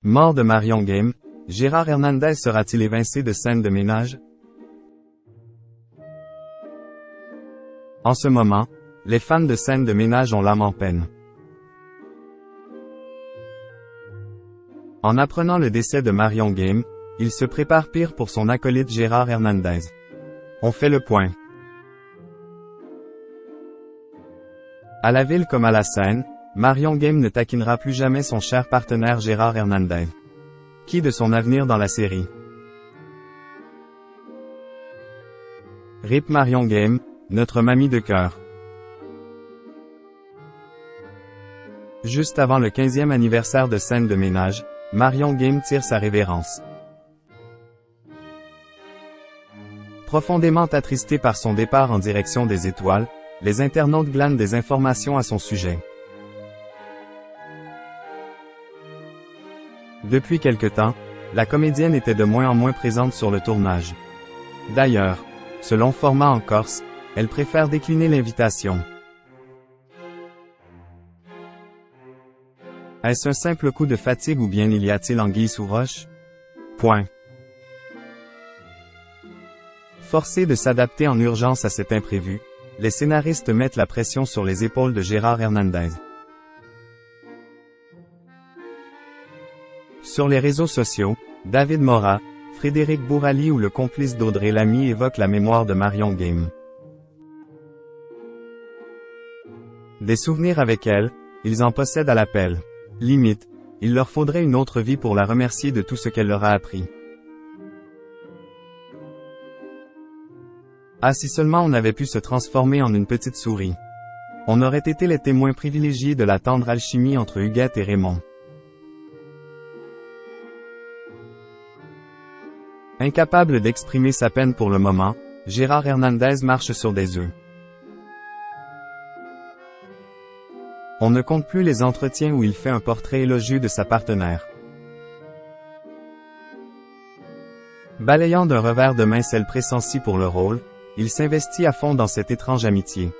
Mort de Marion Game, Gérard Hernandez sera-t-il évincé de scène de ménage? En ce moment, les fans de scène de ménage ont l'âme en peine. En apprenant le décès de Marion Game, il se prépare pire pour son acolyte Gérard Hernandez. On fait le point. À la ville comme à la scène, Marion Game ne taquinera plus jamais son cher partenaire Gérard Hernandez. Qui de son avenir dans la série? RIP Marion Game, notre mamie de cœur. Juste avant le 15e anniversaire de scène de ménage, Marion Game tire sa révérence. Profondément attristés par son départ en direction des étoiles, les internautes glanent des informations à son sujet. Depuis quelque temps, la comédienne était de moins en moins présente sur le tournage. D'ailleurs, selon Format en Corse, elle préfère décliner l'invitation. Est-ce un simple coup de fatigue ou bien y a-t-il anguille sous roche? Point. Forcés de s'adapter en urgence à cet imprévu, les scénaristes mettent la pression sur les épaules de Gérard Hernandez. Sur les réseaux sociaux, David Mora, Frédéric Bourali ou le complice d'Audrey Lamy évoquent la mémoire de Marion Game. Des souvenirs avec elle, ils en possèdent à l'appel. Limite, il leur faudrait une autre vie pour la remercier de tout ce qu'elle leur a appris. Ah, si seulement on avait pu se transformer en une petite souris. On aurait été les témoins privilégiés de la tendre alchimie entre Huguette et Raymond. Incapable d'exprimer sa peine pour le moment, Gérard Hernandez marche sur des œufs. On ne compte plus les entretiens où il fait un portrait élogieux de sa partenaire. Balayant d'un revers de main celle pressentie pour le rôle, il s'investit à fond dans cette étrange amitié.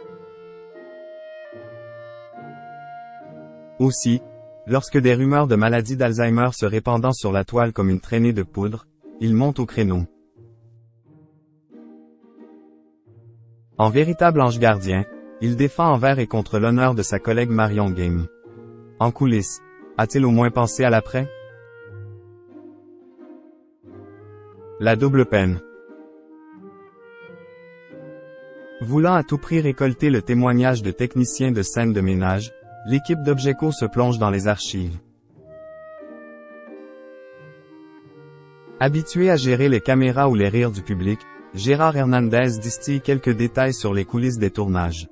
Aussi, lorsque des rumeurs de maladie d'Alzheimer se répandant sur la toile comme une traînée de poudre, il monte au créneau. En véritable ange gardien, il défend envers et contre l'honneur de sa collègue Marion Game. En coulisses, a-t-il au moins pensé à l'après? La double peine. Voulant à tout prix récolter le témoignage de techniciens de scène de ménage, l'équipe d'Obgeco se plonge dans les archives. Habitué à gérer les caméras ou les rires du public, Gérard Hernandez distille quelques détails sur les coulisses des tournages.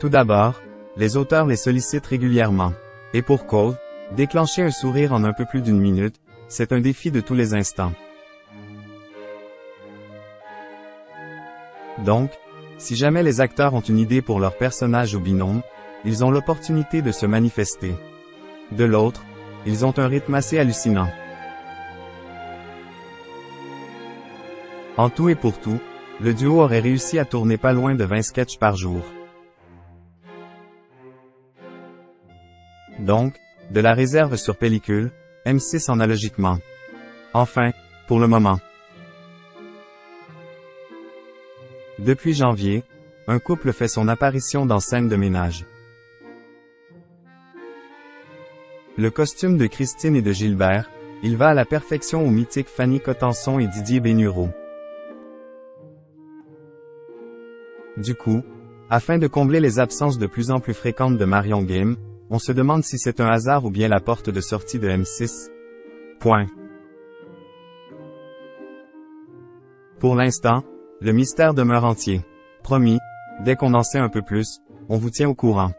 Tout d'abord, les auteurs les sollicitent régulièrement. Et pour cause, déclencher un sourire en un peu plus d'une minute, c'est un défi de tous les instants. Donc, si jamais les acteurs ont une idée pour leur personnage ou binôme, ils ont l'opportunité de se manifester. De l'autre, ils ont un rythme assez hallucinant. En tout et pour tout, le duo aurait réussi à tourner pas loin de 20 sketchs par jour. Donc, de la réserve sur pellicule, M6 en a logiquement. Enfin, pour le moment. Depuis janvier, un couple fait son apparition dans scène de ménage. Le costume de Christine et de Gilbert, il va à la perfection aux mythiques Fanny Cotenson et Didier Bénureau. Du coup, afin de combler les absences de plus en plus fréquentes de Marion Game, on se demande si c'est un hasard ou bien la porte de sortie de M6. Point. Pour l'instant, le mystère demeure entier. Promis, dès qu'on en sait un peu plus, on vous tient au courant.